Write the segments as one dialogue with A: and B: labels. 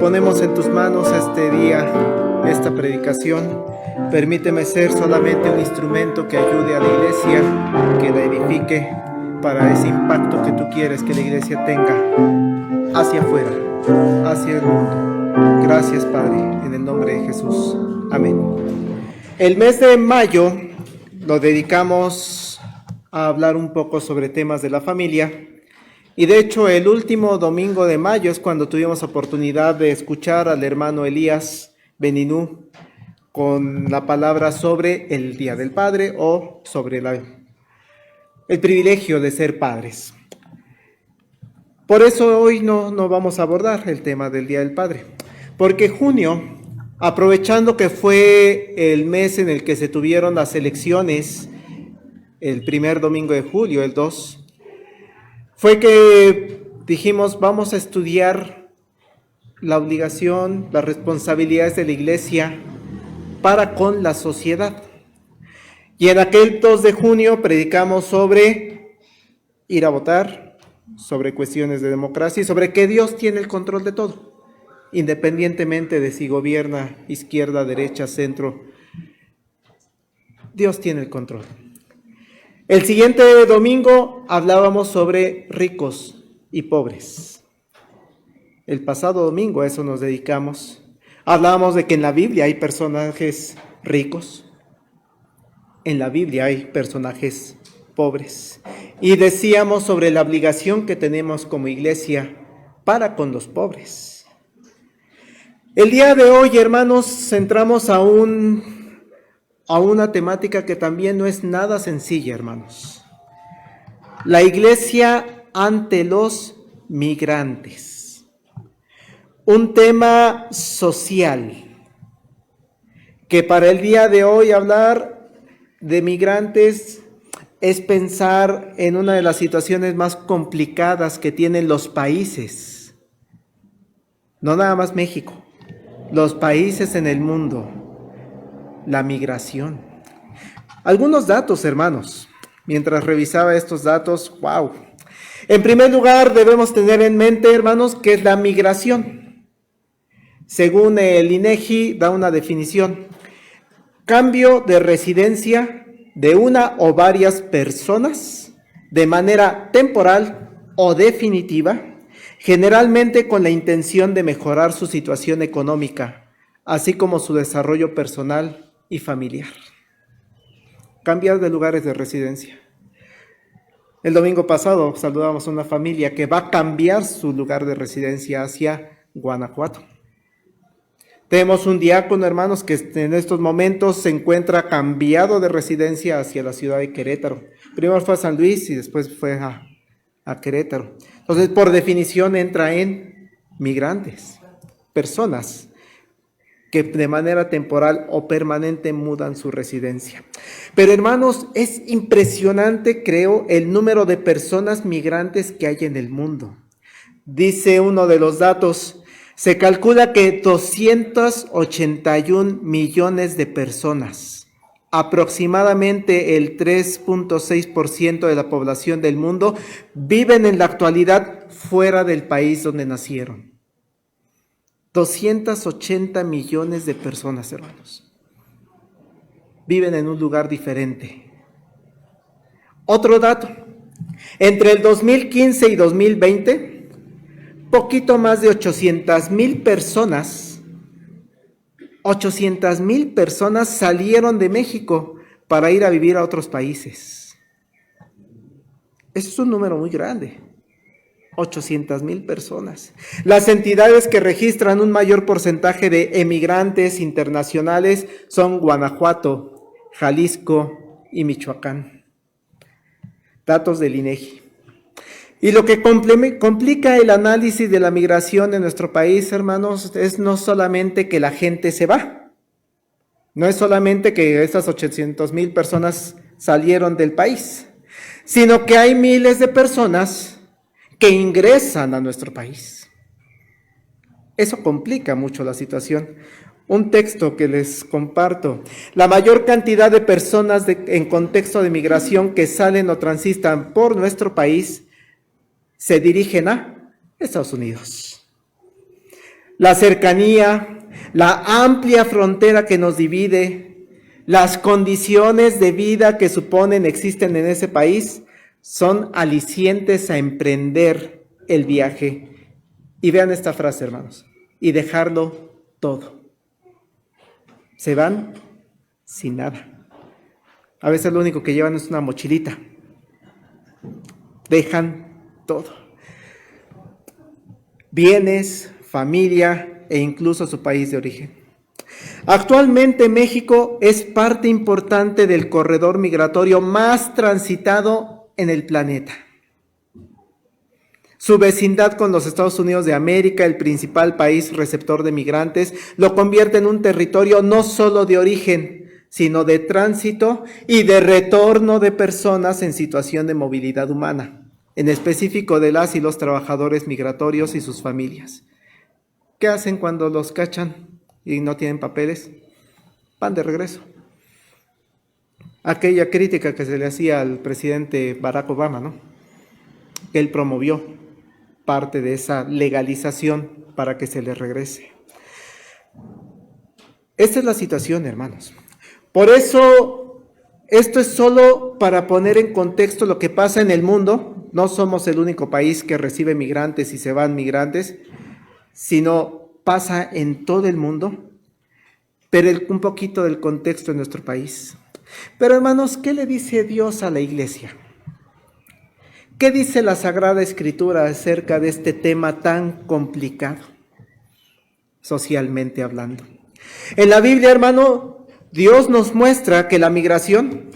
A: ponemos en tus manos este día, esta predicación. Permíteme ser solamente un instrumento que ayude a la iglesia, que la edifique para ese impacto que tú quieres que la iglesia tenga hacia afuera, hacia el mundo. Gracias, Padre, en el nombre de Jesús. Amén. El mes de mayo lo dedicamos a hablar un poco sobre temas de la familia. Y de hecho, el último domingo de mayo es cuando tuvimos oportunidad de escuchar al hermano Elías Beninú con la palabra sobre el Día del Padre o sobre el privilegio de ser padres. Por eso hoy no vamos a abordar el tema del Día del Padre, porque junio, aprovechando que fue el mes en el que se tuvieron las elecciones, el primer domingo de julio, el 2, fue que dijimos, vamos a estudiar la obligación, las responsabilidades de la iglesia para con la sociedad. Y en aquel 2 de junio predicamos sobre ir a votar, sobre cuestiones de democracia y sobre que Dios tiene el control de todo, independientemente de si gobierna izquierda, derecha, centro. Dios tiene el control. El siguiente domingo hablábamos sobre ricos y pobres. El pasado domingo a eso nos dedicamos. Hablábamos de que en la Biblia hay personajes ricos, en la Biblia hay personajes pobres. Y decíamos sobre la obligación que tenemos como iglesia para con los pobres. El día de hoy, hermanos, centramos a una temática que también no es nada sencilla, hermanos. La iglesia ante los migrantes. Un tema social que para el día de hoy hablar de migrantes es pensar en una de las situaciones más complicadas que tienen los países. No nada más México, los países en el mundo. La migración. Algunos datos, hermanos. Mientras revisaba estos datos, wow. En primer lugar, debemos tener en mente, hermanos, qué es la migración. Según el INEGI, da una definición. Cambio de residencia de una o varias personas de manera temporal o definitiva, generalmente con la intención de mejorar su situación económica, así como su desarrollo personal y familiar. Cambiar de lugares de residencia. El domingo pasado saludamos a una familia que va a cambiar su lugar de residencia hacia Guanajuato. Tenemos un diácono, hermanos, que en estos momentos se encuentra cambiado de residencia hacia la ciudad de Querétaro. Primero fue a San Luis y después fue a Querétaro. Entonces, por definición, entra en migrantes, personas que de manera temporal o permanente mudan su residencia. Pero hermanos, es impresionante, creo, el número de personas migrantes que hay en el mundo. Dice uno de los datos, se calcula que 281 millones de personas, aproximadamente el 3.6% de la población del mundo, viven en la actualidad fuera del país donde nacieron. 280 millones de personas, hermanos, viven en un lugar diferente. Otro dato, entre el 2015 y 2020, poquito más de 800,000 personas salieron de México para ir a vivir a otros países. Eso es un número muy grande. 800,000 personas. Las entidades que registran un mayor porcentaje de emigrantes internacionales son Guanajuato, Jalisco y Michoacán. Datos del INEGI. Y lo que complica el análisis de la migración en nuestro país, hermanos, es no solamente que la gente se va, no es solamente que esas 800,000 personas salieron del país, sino que hay miles de personas que ingresan a nuestro país. Eso complica mucho la situación. Un texto que les comparto. La mayor cantidad de personas en contexto de migración que salen o transitan por nuestro país se dirigen a Estados Unidos. la cercanía, la amplia frontera que nos divide, las condiciones de vida que existen en ese país, son alicientes a emprender el viaje. Y vean esta frase, hermanos, y dejarlo todo. Se van sin nada. A veces lo único que llevan es una mochilita. Dejan todo. Bienes, familia e incluso su país de origen. Actualmente México es parte importante del corredor migratorio más transitado en el planeta. Su vecindad con los Estados Unidos de América, el principal país receptor de migrantes, lo convierte en un territorio no solo de origen, sino de tránsito y de retorno de personas en situación de movilidad humana, en específico de las y los trabajadores migratorios y sus familias. ¿Qué hacen cuando los cachan y no tienen papeles? Van de regreso. Aquella crítica que se le hacía al presidente Barack Obama, ¿no? Que él promovió parte de esa legalización para que se le regrese. Esta es la situación, hermanos. Por eso, esto es solo para poner en contexto lo que pasa en el mundo. No somos el único país que recibe migrantes y se van migrantes, sino pasa en todo el mundo, pero un poquito del contexto en nuestro país. Pero hermanos, ¿qué le dice Dios a la iglesia? ¿Qué dice la Sagrada Escritura acerca de este tema tan complicado, socialmente hablando? En la Biblia, hermano, Dios nos muestra que la migración,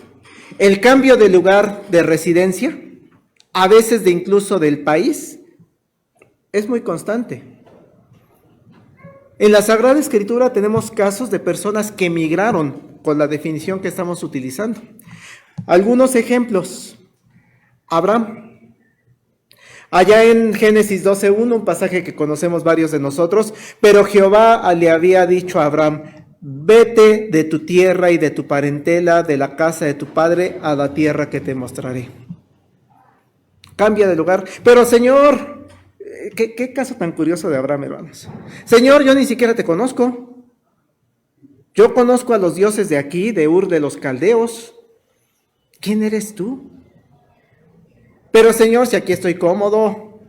A: el cambio de lugar de residencia, a veces de incluso del país, es muy constante. En la Sagrada Escritura tenemos casos de personas que migraron con la definición que estamos utilizando. Algunos ejemplos. Abraham. Allá en Génesis 12:1, un pasaje que conocemos varios de nosotros, pero Jehová le había dicho a Abraham: vete de tu tierra y de tu parentela, de la casa de tu padre, a la tierra que te mostraré. Cambia de lugar. Pero Señor, ¿qué caso tan curioso de Abraham, hermanos? Señor, yo ni siquiera te conozco. Yo conozco a los dioses de aquí, de Ur de los Caldeos. ¿Quién eres tú? Pero Señor, si aquí estoy cómodo,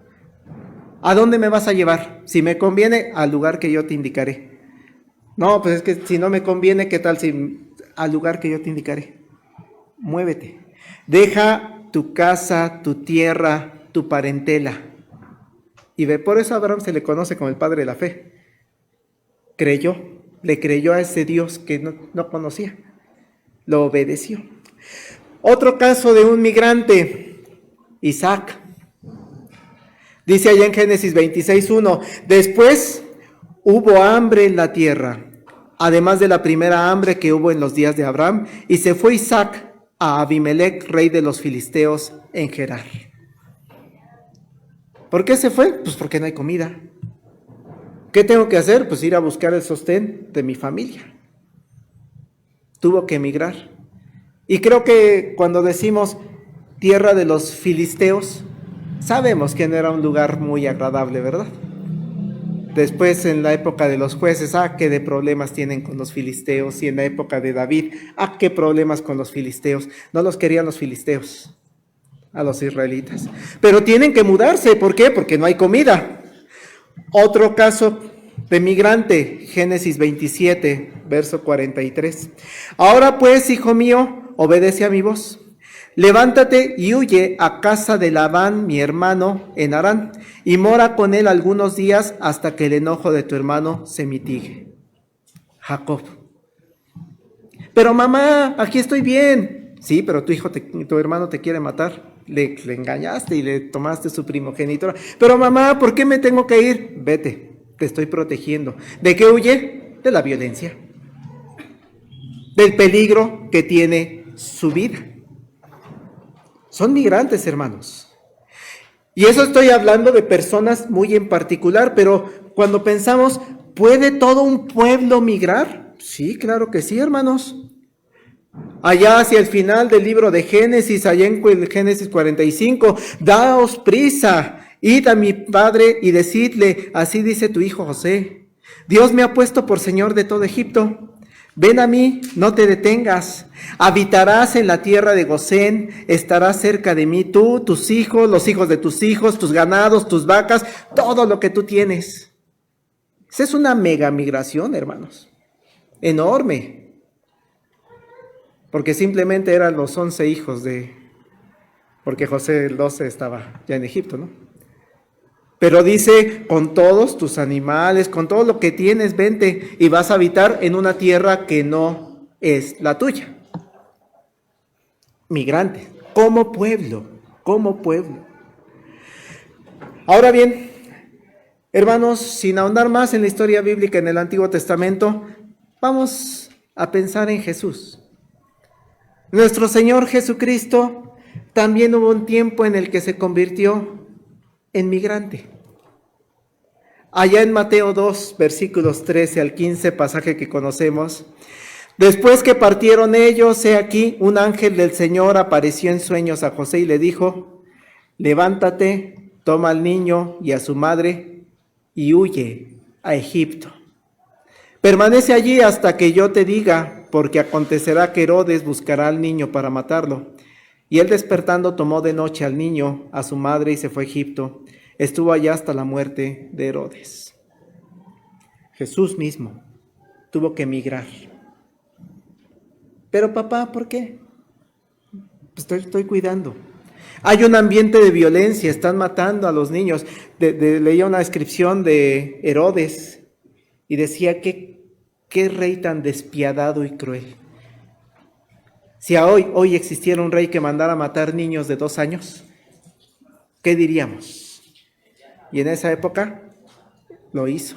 A: ¿a dónde me vas a llevar? Si me conviene, al lugar que yo te indicaré. No, pues es que si no me conviene, ¿qué tal si al lugar que yo te indicaré? Muévete. Deja tu casa, tu tierra, tu parentela. Y ve, por eso a Abraham se le conoce como el padre de la fe. Le creyó a ese Dios que no conocía. Lo obedeció. Otro caso de un migrante, Isaac. Dice allá en Génesis 26:1, después hubo hambre en la tierra, además de la primera hambre que hubo en los días de Abraham, y se fue Isaac a Abimelec, rey de los filisteos, en Gerar. ¿Por qué se fue? Pues porque no hay comida. ¿Qué tengo que hacer? Pues ir a buscar el sostén de mi familia. Tuvo que emigrar. Y creo que cuando decimos tierra de los filisteos, sabemos que no era un lugar muy agradable, ¿verdad? Después, en la época de los jueces, qué de problemas tienen con los filisteos. Y en la época de David, qué problemas con los filisteos. No los querían los filisteos, a los israelitas. Pero tienen que mudarse. ¿Por qué? Porque no hay comida. Otro caso de migrante, Génesis 27, verso 43. Ahora pues, hijo mío, obedece a mi voz. Levántate y huye a casa de Labán, mi hermano, en Harán, y mora con él algunos días hasta que el enojo de tu hermano se mitigue. Jacob. Pero mamá, aquí estoy bien. Sí, pero tu hermano te quiere matar. Le engañaste y le tomaste su primogenitura. Pero mamá, ¿por qué me tengo que ir? Vete, te estoy protegiendo. ¿De qué huye? De la violencia. Del peligro que tiene su vida. Son migrantes, hermanos. Y eso estoy hablando de personas muy en particular, pero cuando pensamos, ¿puede todo un pueblo migrar? Sí, claro que sí, hermanos. Allá hacia el final del libro de Génesis, allá en Génesis 45, daos prisa, id a mi padre y decidle, así dice tu hijo José, Dios me ha puesto por Señor de todo Egipto. Ven a mí, no te detengas. Habitarás en la tierra de Gosén, estarás cerca de mí, tú, tus hijos, los hijos de tus hijos, tus ganados, tus vacas, todo lo que tú tienes. Esa es una mega migración, hermanos. Enorme. Porque simplemente eran los 11 hijos porque José el 12 estaba ya en Egipto, ¿no? Pero dice, con todos tus animales, con todo lo que tienes, vente y vas a habitar en una tierra que no es la tuya. Migrante, como pueblo, como pueblo. Ahora bien, hermanos, sin ahondar más en la historia bíblica en el Antiguo Testamento, vamos a pensar en Jesús. Nuestro Señor Jesucristo también hubo un tiempo en el que se convirtió en migrante. Allá en Mateo 2, versículos 13 al 15, pasaje que conocemos. Después que partieron ellos, he aquí, un ángel del Señor apareció en sueños a José y le dijo, levántate, toma al niño y a su madre y huye a Egipto. Permanece allí hasta que yo te diga, porque acontecerá que Herodes buscará al niño para matarlo. Y él despertando tomó de noche al niño, a su madre y se fue a Egipto. Estuvo allá hasta la muerte de Herodes. Jesús mismo tuvo que emigrar. Pero papá, ¿por qué? Pues estoy cuidando. Hay un ambiente de violencia, están matando a los niños. Leía una descripción de Herodes y decía que qué rey tan despiadado y cruel. Si hoy existiera un rey que mandara a matar niños de 2 años, ¿qué diríamos? Y en esa época lo hizo.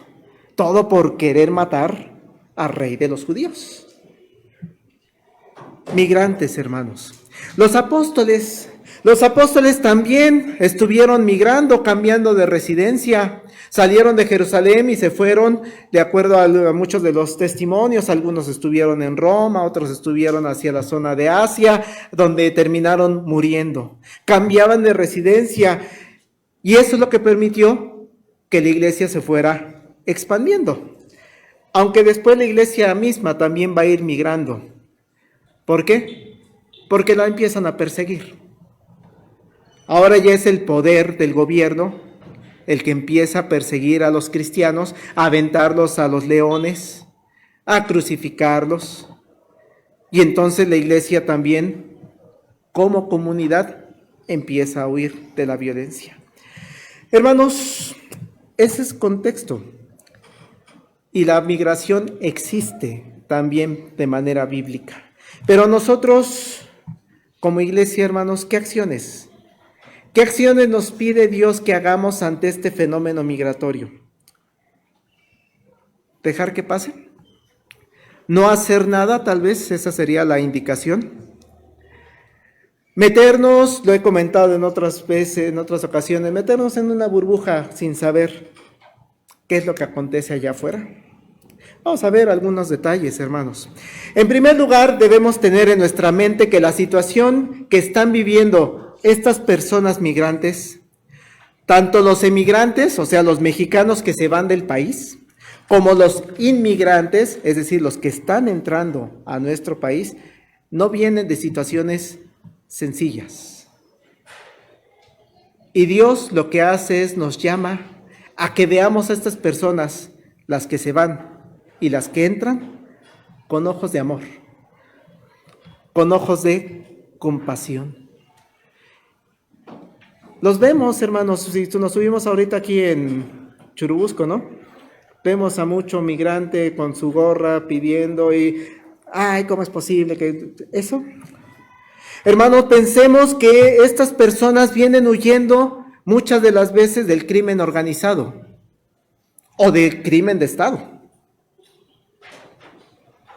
A: Todo por querer matar al rey de los judíos. Migrantes, hermanos. Los apóstoles también estuvieron migrando, cambiando de residencia. Salieron de Jerusalén y se fueron, de acuerdo a muchos de los testimonios. Algunos estuvieron en Roma, otros estuvieron hacia la zona de Asia, donde terminaron muriendo. Cambiaban de residencia. Y eso es lo que permitió que la iglesia se fuera expandiendo. Aunque después la iglesia misma también va a ir migrando. ¿Por qué? Porque la empiezan a perseguir. Ahora ya es el poder del gobierno el que empieza a perseguir a los cristianos, a aventarlos a los leones, a crucificarlos. Y entonces la iglesia también, como comunidad, empieza a huir de la violencia. Hermanos, ese es contexto. Y la migración existe también de manera bíblica. Pero nosotros, como iglesia, hermanos, ¿qué acciones? ¿Qué acciones nos pide Dios que hagamos ante este fenómeno migratorio? ¿Dejar que pase? ¿No hacer nada? Tal vez esa sería la indicación. Meternos, lo he comentado en otras veces, en otras ocasiones, meternos en una burbuja sin saber qué es lo que acontece allá afuera. Vamos a ver algunos detalles, hermanos. En primer lugar, debemos tener en nuestra mente que la situación que están viviendo estas personas migrantes, tanto los emigrantes, o sea, los mexicanos que se van del país, como los inmigrantes, es decir, los que están entrando a nuestro país, no vienen de situaciones sencillas. Y Dios lo que hace es nos llama a que veamos a estas personas, las que se van y las que entran, con ojos de amor, con ojos de compasión. Los vemos, hermanos, si nos subimos ahorita aquí en Churubusco, ¿no? Vemos a mucho migrante con su gorra pidiendo y, ay, ¿cómo es posible que eso? Hermanos, pensemos que estas personas vienen huyendo muchas de las veces del crimen organizado o del crimen de Estado.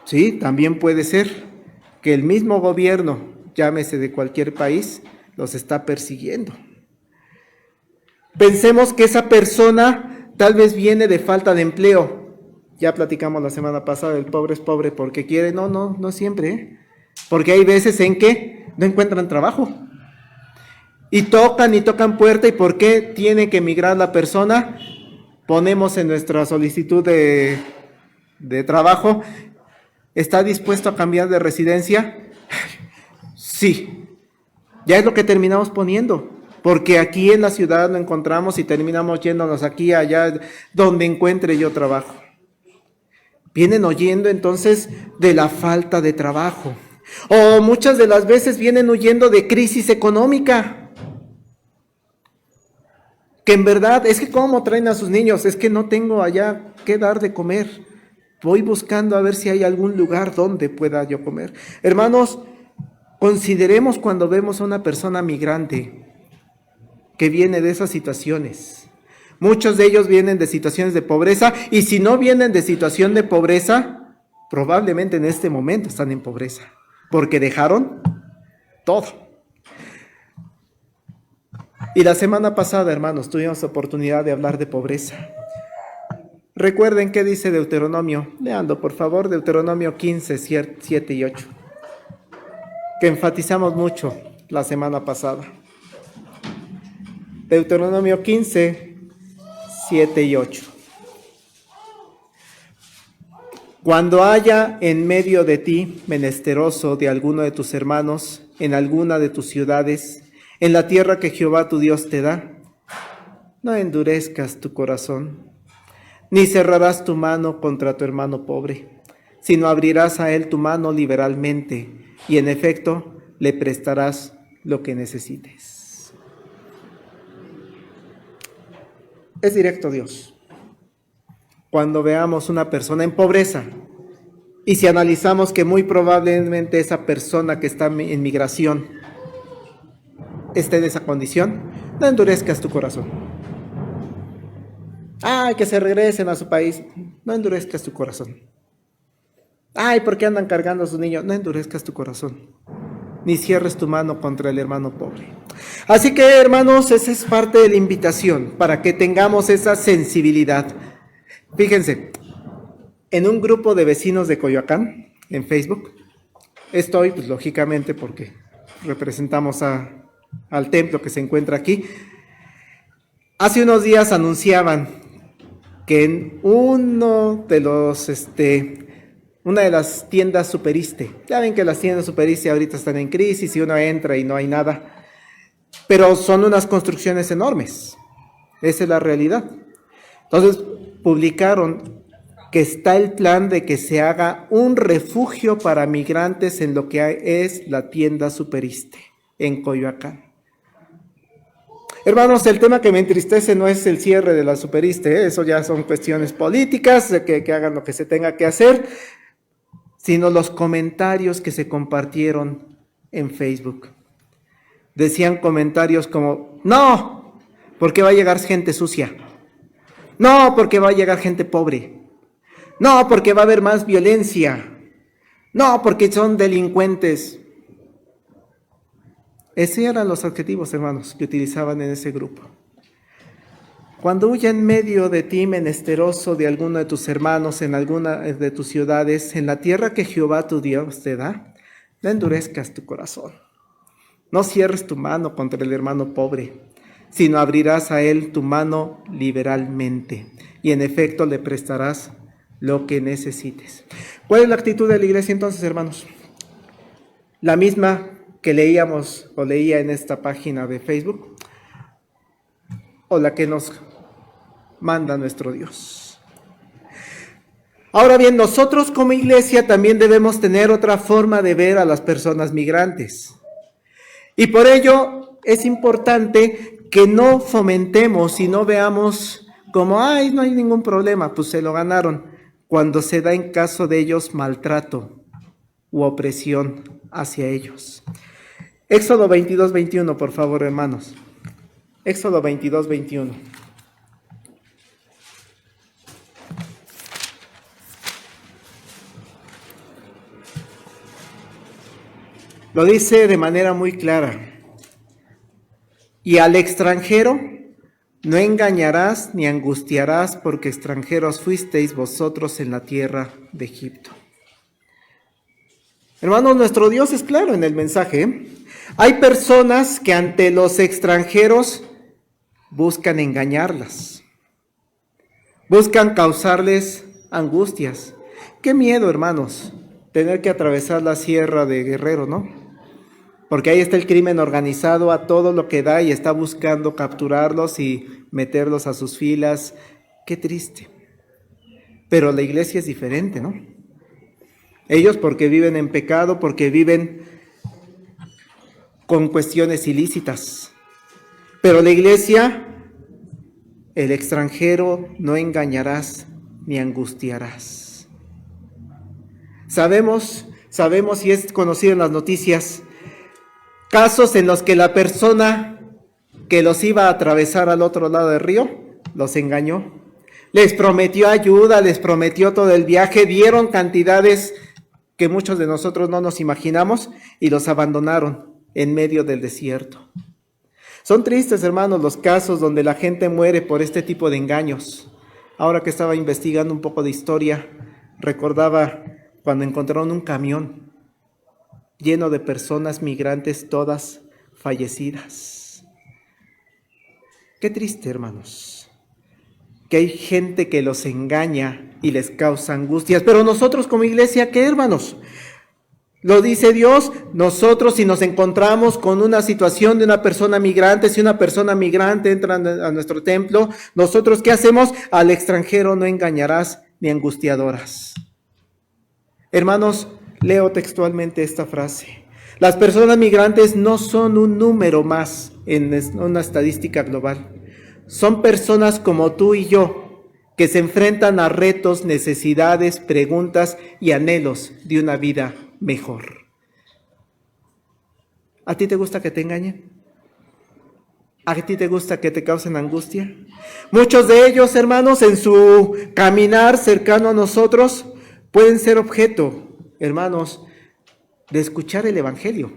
A: Sí, también puede ser que el mismo gobierno, llámese de cualquier país, los está persiguiendo. Pensemos que esa persona tal vez viene de falta de empleo. Ya platicamos la semana pasada, el pobre es pobre porque quiere. No siempre, ¿eh? Porque hay veces en que no encuentran trabajo. Y tocan puerta. ¿Y por qué tiene que emigrar la persona? ponemos en nuestra solicitud de trabajo, ¿está dispuesto a cambiar de residencia? Sí. Ya es lo que terminamos poniendo, porque aquí en la ciudad no encontramos y terminamos yéndonos aquí, allá, donde encuentre yo trabajo. Vienen oyendo entonces de la falta de trabajo. O muchas de las veces vienen huyendo de crisis económica. Que en verdad, es que ¿cómo traen a sus niños? Es que no tengo allá qué dar de comer. Voy buscando a ver si hay algún lugar donde pueda yo comer. Hermanos, consideremos cuando vemos a una persona migrante que viene de esas situaciones. Muchos de ellos vienen de situaciones de pobreza, y si no vienen de situación de pobreza, probablemente en este momento están en pobreza, porque dejaron todo. Y la semana pasada, hermanos, tuvimos oportunidad de hablar de pobreza. Recuerden qué dice Deuteronomio. Leando, por favor, Deuteronomio 15, 7 y 8. Que enfatizamos mucho la semana pasada. Deuteronomio 15, 7 y 8. Cuando haya en medio de ti menesteroso de alguno de tus hermanos, en alguna de tus ciudades, en la tierra que Jehová tu Dios te da, no endurezcas tu corazón, ni cerrarás tu mano contra tu hermano pobre, sino abrirás a él tu mano liberalmente, y en efecto le prestarás lo que necesites. Es directo Dios. Cuando veamos una persona en pobreza, y si analizamos que muy probablemente esa persona que está en migración esté en esa condición, no endurezcas tu corazón. Ay, que se regresen a su país, no endurezcas tu corazón. Ay, ¿por qué andan cargando a sus niños? No endurezcas tu corazón, ni cierres tu mano contra el hermano pobre. Así que, hermanos, esa es parte de la invitación, para que tengamos esa sensibilidad. Fíjense, en un grupo de vecinos de Coyoacán, en Facebook, estoy, pues lógicamente, porque representamos al templo que se encuentra aquí. Hace unos días anunciaban que en una de las tiendas Superiste, ya ven que las tiendas Superiste ahorita están en crisis y uno entra y no hay nada, pero son unas construcciones enormes, esa es la realidad. Entonces publicaron que está el plan de que se haga un refugio para migrantes en lo que es la tienda Superiste en Coyoacán. Hermanos, el tema que me entristece no es el cierre de la Superiste, eso ya son cuestiones políticas, de que hagan lo que se tenga que hacer, sino los comentarios que se compartieron en Facebook. Decían comentarios como, no, porque va a llegar gente sucia, no, porque va a llegar gente pobre, no, porque va a haber más violencia, no, porque son delincuentes. Esos eran los adjetivos, hermanos, que utilizaban en ese grupo. Cuando huya en medio de ti menesteroso de alguno de tus hermanos en alguna de tus ciudades, en la tierra que Jehová tu Dios te da, no endurezcas tu corazón. No cierres tu mano contra el hermano pobre, sino abrirás a él tu mano liberalmente, y en efecto le prestarás lo que necesites. ¿Cuál es la actitud de la iglesia entonces, hermanos? La misma que leíamos o leía en esta página de Facebook, o la que nos manda nuestro Dios. Ahora bien, nosotros como iglesia también debemos tener otra forma de ver a las personas migrantes. Y por ello es importante que no fomentemos y no veamos como, ay, no hay ningún problema, pues se lo ganaron, cuando se da en caso de ellos maltrato u opresión hacia ellos. Éxodo 22, 21, por favor, hermanos. Éxodo 22, 21. Lo dice de manera muy clara. Y al extranjero no engañarás ni angustiarás, porque extranjeros fuisteis vosotros en la tierra de Egipto. Hermanos, nuestro Dios es claro en el mensaje, ¿eh? Hay personas que ante los extranjeros buscan engañarlas. Buscan causarles angustias. Qué miedo, hermanos, tener que atravesar la sierra de Guerrero, ¿no? Porque ahí está el crimen organizado a todo lo que da y está buscando capturarlos y meterlos a sus filas. Qué triste. Pero la iglesia es diferente, ¿no? Ellos porque viven en pecado, porque viven con cuestiones ilícitas. Pero la iglesia, el extranjero no engañarás ni angustiarás. Sabemos y es conocido en las noticias, casos en los que la persona que los iba a atravesar al otro lado del río, los engañó. Les prometió ayuda, les prometió todo el viaje, dieron cantidades que muchos de nosotros no nos imaginamos y los abandonaron en medio del desierto. Son tristes, hermanos, los casos donde la gente muere por este tipo de engaños. Ahora que estaba investigando un poco de historia, recordaba cuando encontraron un camión lleno de personas migrantes, todas fallecidas. Qué triste, hermanos, que hay gente que los engaña y les causa angustias. Pero nosotros como iglesia, ¿qué, hermanos? Lo dice Dios, nosotros si nos encontramos con una situación de una persona migrante, si una persona migrante entra a nuestro templo, nosotros ¿qué hacemos? Al extranjero no engañarás ni angustiadoras. Hermanos, leo textualmente esta frase. Las personas migrantes no son un número más en una estadística global. Son personas como tú y yo, que se enfrentan a retos, necesidades, preguntas y anhelos de una vida mejor. ¿A ti te gusta que te engañen? ¿A ti te gusta que te causen angustia? Muchos de ellos, hermanos, en su caminar cercano a nosotros, pueden ser objeto, hermanos, de escuchar el Evangelio.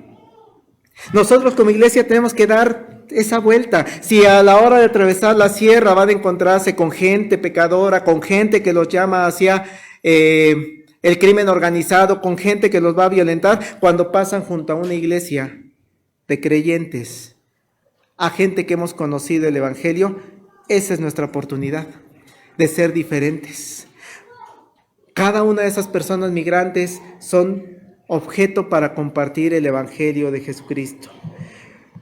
A: Nosotros como iglesia tenemos que dar esa vuelta. Si a la hora de atravesar la sierra van a encontrarse con gente pecadora, con gente que los llama hacia el crimen organizado, con gente que los va a violentar, cuando pasan junto a una iglesia de creyentes, a gente que hemos conocido el Evangelio, esa es nuestra oportunidad de ser diferentes. Cada una de esas personas migrantes son objeto para compartir el Evangelio de Jesucristo.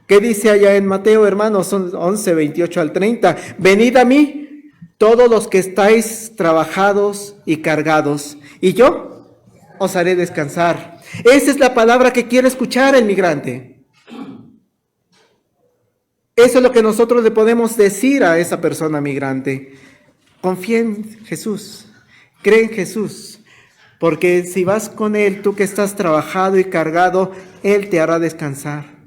A: ¿Qué dice allá en Mateo, hermanos? 11, 28 al 30. Venid a mí, todos los que estáis trabajados y cargados, y yo os haré descansar. Esa es la palabra que quiere escuchar el migrante. Eso es lo que nosotros le podemos decir a esa persona migrante. Confía en Jesús, cree en Jesús, porque si vas con Él, tú que estás trabajado y cargado, Él te hará descansar.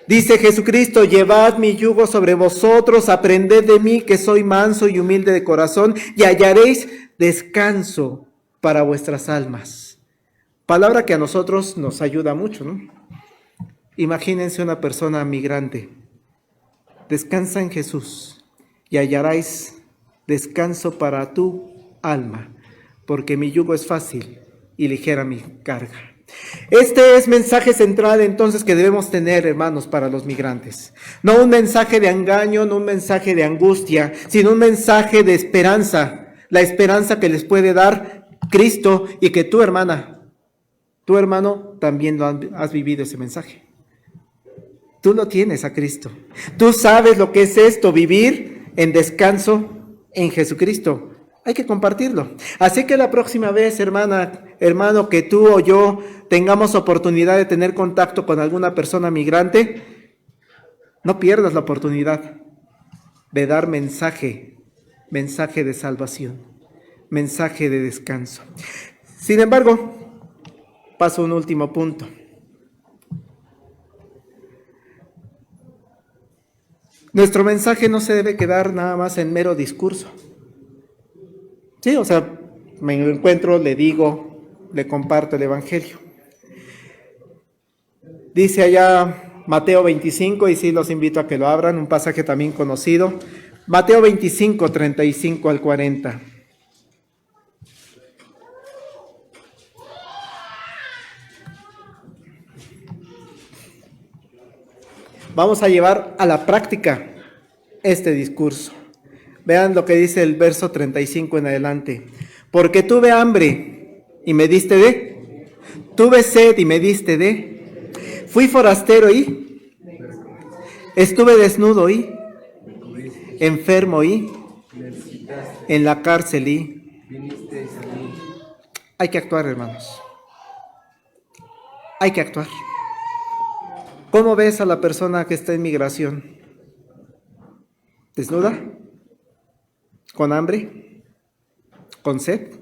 A: Dice Jesucristo, llevad mi yugo sobre vosotros, aprended de mí que soy manso y humilde de corazón, y hallaréis descanso para vuestras almas. Palabra que a nosotros nos ayuda mucho, ¿no? Imagínense una persona migrante. Descansa en Jesús y hallaréis descanso para tu alma, porque mi yugo es fácil y ligera mi carga. Este es mensaje central entonces que debemos tener, hermanos, para los migrantes. No un mensaje de engaño, no un mensaje de angustia, sino un mensaje de esperanza. La esperanza que les puede dar Cristo y que tú, hermana, tu hermano, también lo has vivido ese mensaje. Tú lo tienes a Cristo. Tú sabes lo que es esto, vivir en descanso en Jesucristo. Hay que compartirlo. Así que la próxima vez, hermana, hermano, que tú o yo tengamos oportunidad de tener contacto con alguna persona migrante, no pierdas la oportunidad de dar mensaje de salvación, mensaje de descanso. Sin embargo, paso a un último punto. Nuestro mensaje no se debe quedar nada más en mero discurso. Sí, o sea, me encuentro, le digo, le comparto el Evangelio. Dice allá Mateo 25, y sí los invito a que lo abran, un pasaje también conocido. Mateo 25, 35 al 40. Vamos a llevar a la práctica este discurso. Vean lo que dice el verso 35 en adelante. Porque tuve hambre y me diste de, tuve sed y me diste de, fui forastero y estuve desnudo y enfermo y en la cárcel y hay que actuar, hermanos. Hay que actuar. ¿Cómo ves a la persona que está en migración? ¿Desnuda? ¿Con hambre? ¿Con sed?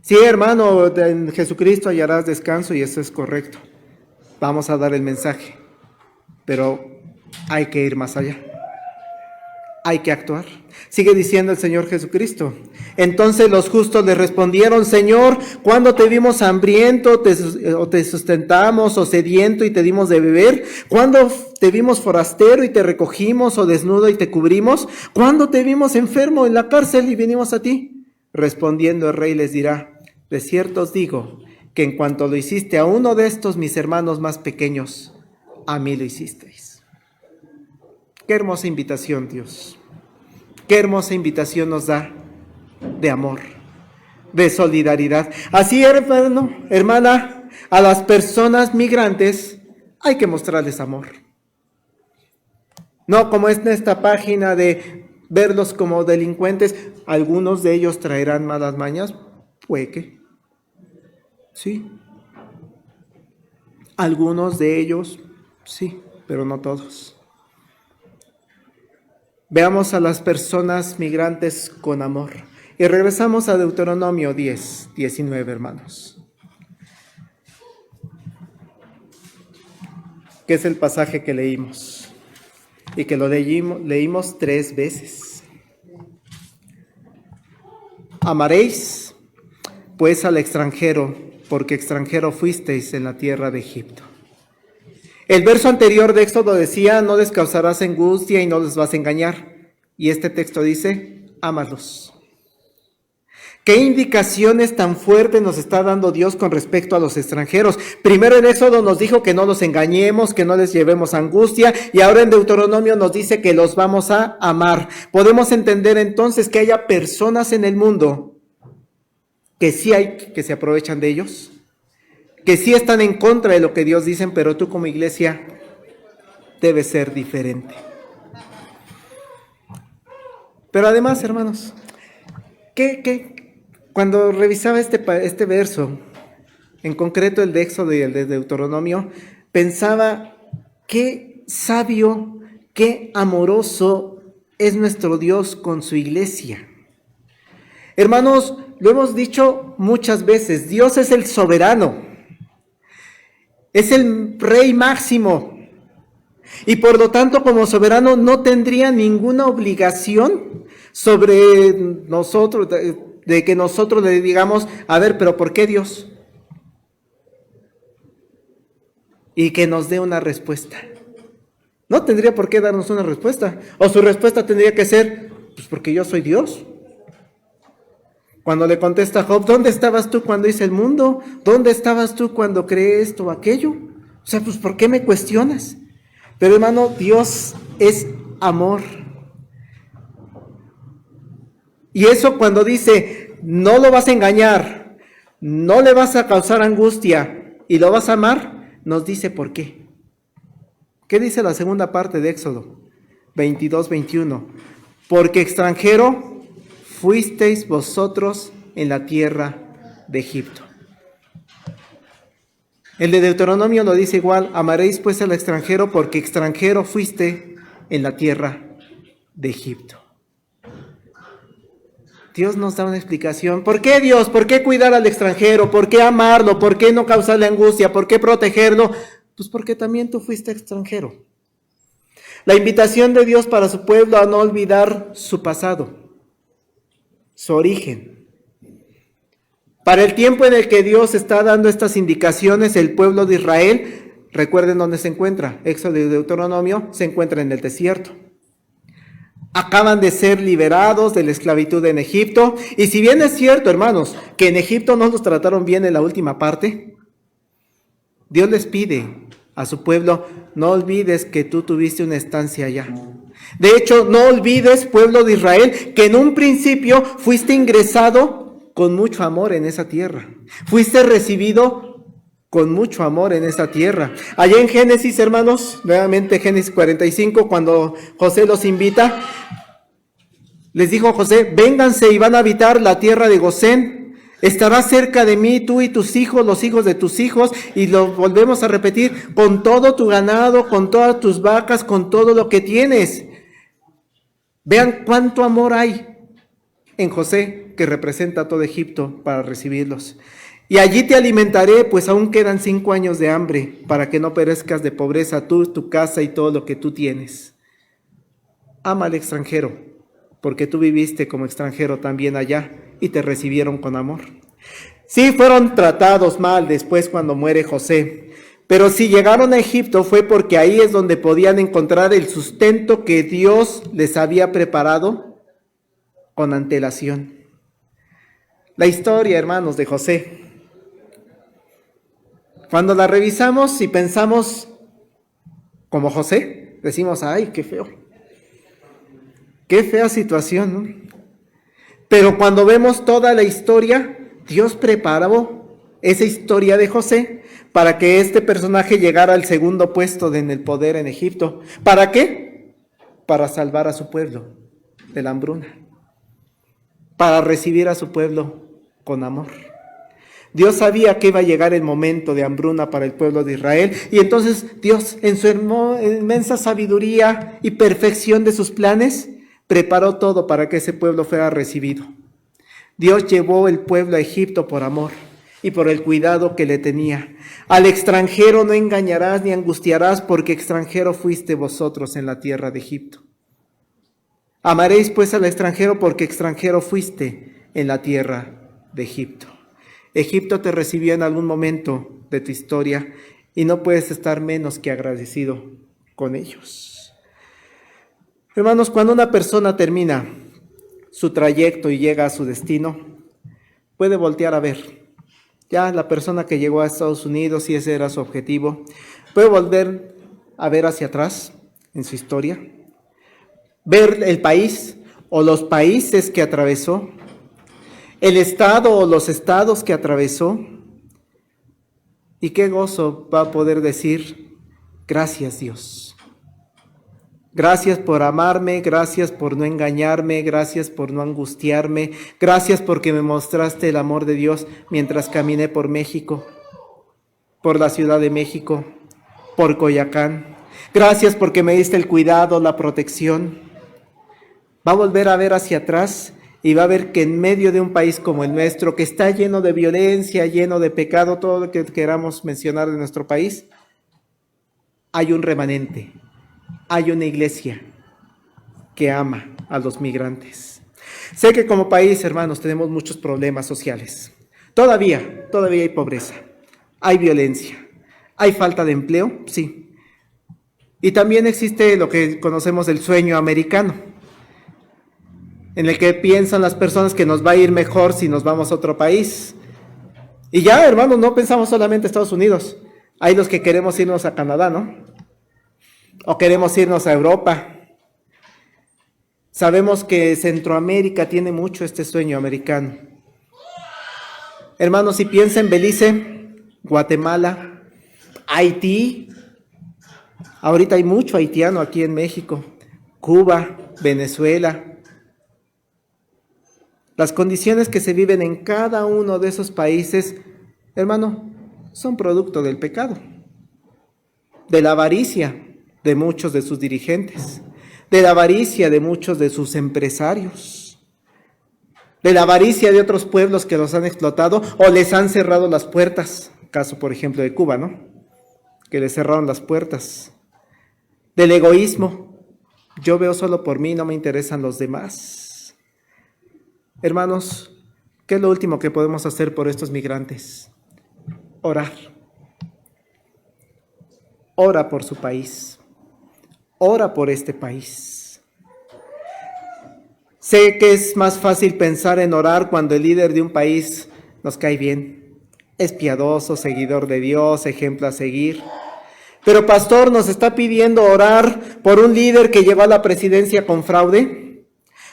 A: Sí, hermano, en Jesucristo hallarás descanso y eso es correcto. Vamos a dar el mensaje, pero hay que ir más allá. Hay que actuar. Sigue diciendo el Señor Jesucristo. Entonces los justos le respondieron: Señor, ¿cuándo te vimos hambriento, o te sustentamos, o sediento y te dimos de beber? ¿Cuándo te vimos forastero y te recogimos, o desnudo y te cubrimos? ¿Cuándo te vimos enfermo en la cárcel y vinimos a ti? Respondiendo el rey les dirá: de cierto os digo, que en cuanto lo hiciste a uno de estos mis hermanos más pequeños, a mí lo hicisteis. Qué hermosa invitación, Dios. Qué hermosa invitación nos da de amor, de solidaridad. Así, hermano, hermana, a las personas migrantes hay que mostrarles amor. No como es en esta página de verlos como delincuentes. Algunos de ellos traerán malas mañas, puede que. Sí. Algunos de ellos, sí, pero no todos. Veamos a las personas migrantes con amor. Y regresamos a Deuteronomio 10, 19, hermanos. Que es el pasaje que leímos. Y que lo leímos 3 veces. Amaréis, pues, al extranjero, porque extranjero fuisteis en la tierra de Egipto. El verso anterior de Éxodo decía: no les causarás angustia y no les vas a engañar. Y este texto dice: ámalos. ¿Qué indicaciones tan fuertes nos está dando Dios con respecto a los extranjeros? Primero en Éxodo nos dijo que no los engañemos, que no les llevemos angustia, y ahora en Deuteronomio nos dice que los vamos a amar. Podemos entender entonces que haya personas en el mundo que sí hay, que se aprovechan de ellos, que sí están en contra de lo que Dios dice, pero tú como iglesia debes ser diferente. Pero además, hermanos, cuando revisaba este verso, en concreto el de Éxodo y el de Deuteronomio, pensaba qué sabio, qué amoroso es nuestro Dios con su iglesia. Hermanos, lo hemos dicho muchas veces, Dios es el soberano. Es el rey máximo y por lo tanto como soberano no tendría ninguna obligación sobre nosotros, de que nosotros le digamos: a ver, pero ¿por qué Dios? Y que nos dé una respuesta. No tendría por qué darnos una respuesta. O su respuesta tendría que ser: pues porque yo soy Dios. Cuando le contesta a Job: ¿dónde estabas tú cuando hice el mundo? ¿Dónde estabas tú cuando creé esto o aquello? O sea, pues ¿por qué me cuestionas? Pero hermano, Dios es amor. Y eso cuando dice: no lo vas a engañar, no le vas a causar angustia y lo vas a amar, nos dice por qué. ¿Qué dice la segunda parte de Éxodo 22, 21? Porque extranjero fuisteis vosotros en la tierra de Egipto. El de Deuteronomio lo dice igual: amaréis pues al extranjero, porque extranjero fuiste en la tierra de Egipto. Dios nos da una explicación. ¿Por qué Dios? ¿Por qué cuidar al extranjero? ¿Por qué amarlo? ¿Por qué no causarle angustia? ¿Por qué protegerlo? Pues porque también tú fuiste extranjero. La invitación de Dios para su pueblo a no olvidar su pasado, su origen. Para el tiempo en el que Dios está dando estas indicaciones, el pueblo de Israel, recuerden dónde se encuentra. Éxodo y Deuteronomio se encuentra en el desierto. Acaban de ser liberados de la esclavitud en Egipto. Y si bien es cierto, hermanos, que en Egipto no los trataron bien en la última parte, Dios les pide a su pueblo: no olvides que tú tuviste una estancia allá. De hecho, no olvides, pueblo de Israel, que en un principio fuiste ingresado con mucho amor en esa tierra. Fuiste recibido con mucho amor en esa tierra. Allá en Génesis, hermanos, nuevamente Génesis 45, cuando José los invita, les dijo José: vénganse y van a habitar la tierra de Gosén. Estarás cerca de mí, tú y tus hijos, los hijos de tus hijos, y lo volvemos a repetir, con todo tu ganado, con todas tus vacas, con todo lo que tienes. Vean cuánto amor hay en José, que representa a todo Egipto, para recibirlos. Y allí te alimentaré, pues aún quedan 5 años de hambre, para que no perezcas de pobreza tú, tu casa y todo lo que tú tienes. Ama al extranjero, porque tú viviste como extranjero también allá, y te recibieron con amor. Sí, fueron tratados mal después cuando muere José, pero si llegaron a Egipto fue porque ahí es donde podían encontrar el sustento que Dios les había preparado con antelación. La historia, hermanos, de José, cuando la revisamos y pensamos como José, decimos: ¡ay, qué feo! ¡Qué fea situación!, ¿no? Pero cuando vemos toda la historia, Dios preparó esa historia de José para que este personaje llegara al segundo puesto en el poder en Egipto. ¿Para qué? Para salvar a su pueblo de la hambruna, para recibir a su pueblo con amor. Dios sabía que iba a llegar el momento de hambruna para el pueblo de Israel, y entonces Dios, en su inmensa sabiduría y perfección de sus planes, preparó todo para que ese pueblo fuera recibido. Dios llevó el pueblo a Egipto por amor y por el cuidado que le tenía. Al extranjero no engañarás ni angustiarás, porque extranjero fuiste vosotros en la tierra de Egipto. Amaréis pues al extranjero, porque extranjero fuiste en la tierra de Egipto. Egipto te recibió en algún momento de tu historia y no puedes estar menos que agradecido con ellos. Hermanos, cuando una persona termina su trayecto y llega a su destino, puede voltear a ver. Ya la persona que llegó a Estados Unidos, y ese era su objetivo, puede volver a ver hacia atrás en su historia, ver el país o los países que atravesó, el estado o los estados que atravesó, y qué gozo va a poder decir: gracias, Dios. Gracias por amarme, gracias por no engañarme, gracias por no angustiarme, gracias porque me mostraste el amor de Dios mientras caminé por México, por la Ciudad de México, por Coyoacán. Gracias porque me diste el cuidado, la protección. Va a volver a ver hacia atrás y va a ver que en medio de un país como el nuestro, que está lleno de violencia, lleno de pecado, todo lo que queramos mencionar de nuestro país, hay un remanente. Hay una iglesia que ama a los migrantes. Sé que como país, hermanos, tenemos muchos problemas sociales. Todavía hay pobreza, hay violencia, hay falta de empleo, sí. Y también existe lo que conocemos el sueño americano, en el que piensan las personas que nos va a ir mejor si nos vamos a otro país. Y ya, hermanos, no pensamos solamente en Estados Unidos. Hay los que queremos irnos a Canadá, ¿no? O queremos irnos a Europa. Sabemos que Centroamérica tiene mucho este sueño americano. Hermanos, si piensa en Belice, Guatemala, Haití, ahorita hay mucho haitiano aquí en México, Cuba, Venezuela. Las condiciones que se viven en cada uno de esos países, hermano, son producto del pecado, de la avaricia de muchos de sus dirigentes, de la avaricia de muchos de sus empresarios, de la avaricia de otros pueblos que los han explotado o les han cerrado las puertas. Caso, por ejemplo, de Cuba, ¿no? Que les cerraron las puertas. Del egoísmo. Yo veo solo por mí, no me interesan los demás. Hermanos, ¿qué es lo último que podemos hacer por estos migrantes? Orar. Ora por su país. Ora por este país. Sé que es más fácil pensar en orar cuando el líder de un país nos cae bien. Es piadoso, seguidor de Dios, ejemplo a seguir. Pero pastor, nos está pidiendo orar por un líder que llegó a la presidencia con fraude.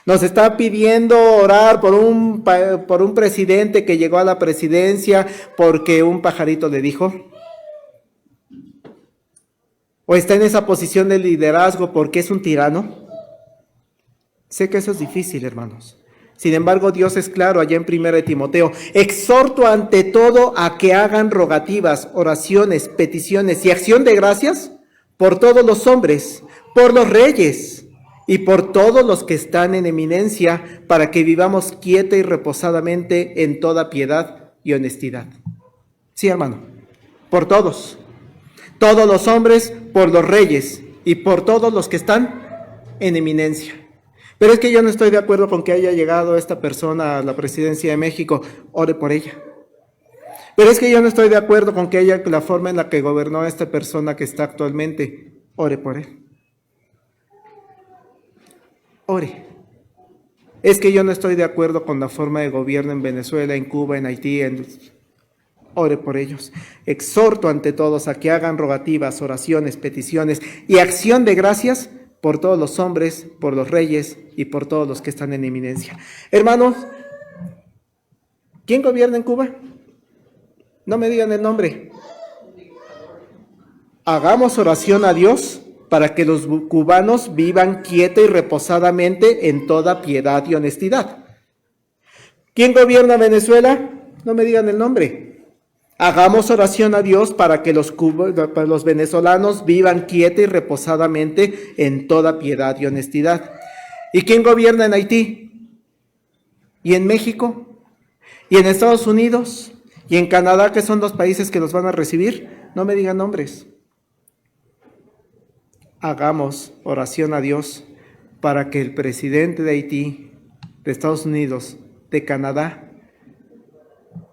A: Nos está pidiendo orar por un presidente que llegó a la presidencia porque un pajarito le dijo. O está en esa posición de liderazgo porque es un tirano. Sé que eso es difícil, hermanos. Sin embargo, Dios es claro allá en 1 Timoteo. Exhorto ante todo a que hagan rogativas, oraciones, peticiones y acción de gracias por todos los hombres, por los reyes y por todos los que están en eminencia, para que vivamos quieta y reposadamente en toda piedad y honestidad. Sí, hermano, por todos los hombres, por los reyes y por todos los que están en eminencia. Pero es que yo no estoy de acuerdo con que haya llegado esta persona a la presidencia de México. Ore por ella. Pero es que yo no estoy de acuerdo con que haya la forma en la que gobernó esta persona que está actualmente. Ore por él. Ore. Es que yo no estoy de acuerdo con la forma de gobierno en Venezuela, en Cuba, en Haití. Ore por ellos. Exhorto ante todos a que hagan rogativas, oraciones, peticiones y acción de gracias por todos los hombres, por los reyes y por todos los que están en eminencia. Hermanos, ¿quién gobierna en Cuba? No me digan el nombre. Hagamos oración a Dios para que los cubanos vivan quieta y reposadamente en toda piedad y honestidad. ¿Quién gobierna Venezuela? No me digan el nombre. Hagamos oración a Dios para que los venezolanos vivan quieta y reposadamente en toda piedad y honestidad. ¿Y quién gobierna en Haití? ¿Y en México? ¿Y en Estados Unidos? ¿Y en Canadá, que son los países que los van a recibir? No me digan nombres. Hagamos oración a Dios para que el presidente de Haití, de Estados Unidos, de Canadá,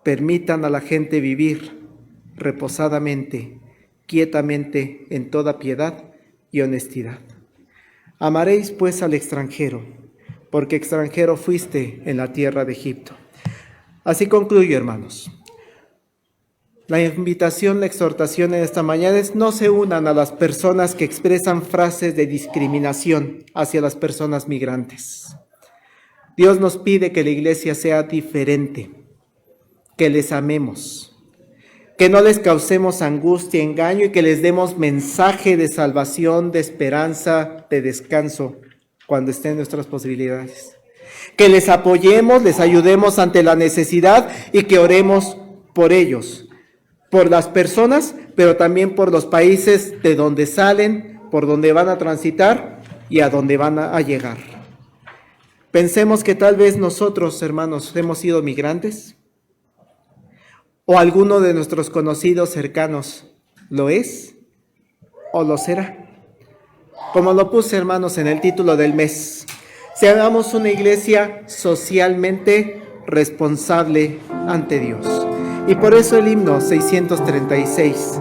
A: permitan a la gente vivir reposadamente, quietamente, en toda piedad y honestidad. Amaréis pues al extranjero, porque extranjero fuiste en la tierra de Egipto. Así concluyo, hermanos. La invitación, la exhortación en esta mañana es: no se unan a las personas que expresan frases de discriminación hacia las personas migrantes. Dios nos pide que la iglesia sea diferente, que les amemos, que no les causemos angustia, engaño y que les demos mensaje de salvación, de esperanza, de descanso cuando estén en nuestras posibilidades. Que les apoyemos, les ayudemos ante la necesidad y que oremos por ellos, por las personas, pero también por los países de donde salen, por donde van a transitar y a donde van a llegar. Pensemos que tal vez nosotros, hermanos, hemos sido migrantes, o alguno de nuestros conocidos cercanos lo es o lo será. Como lo puse, hermanos, en el título del mes, seamos una iglesia socialmente responsable ante Dios. Y por eso el himno 636,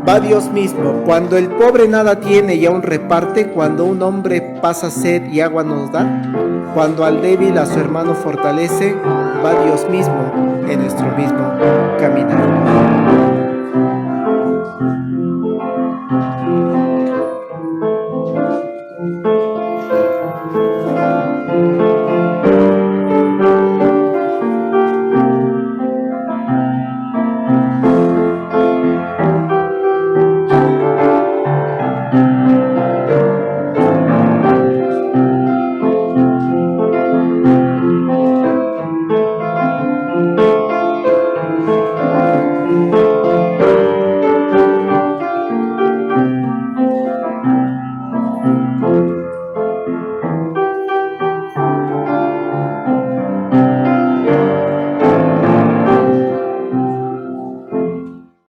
A: va Dios mismo, cuando el pobre nada tiene y aún reparte, cuando un hombre pasa sed y agua nos da, cuando al débil a su hermano fortalece, va Dios mismo en nuestro mismo caminar.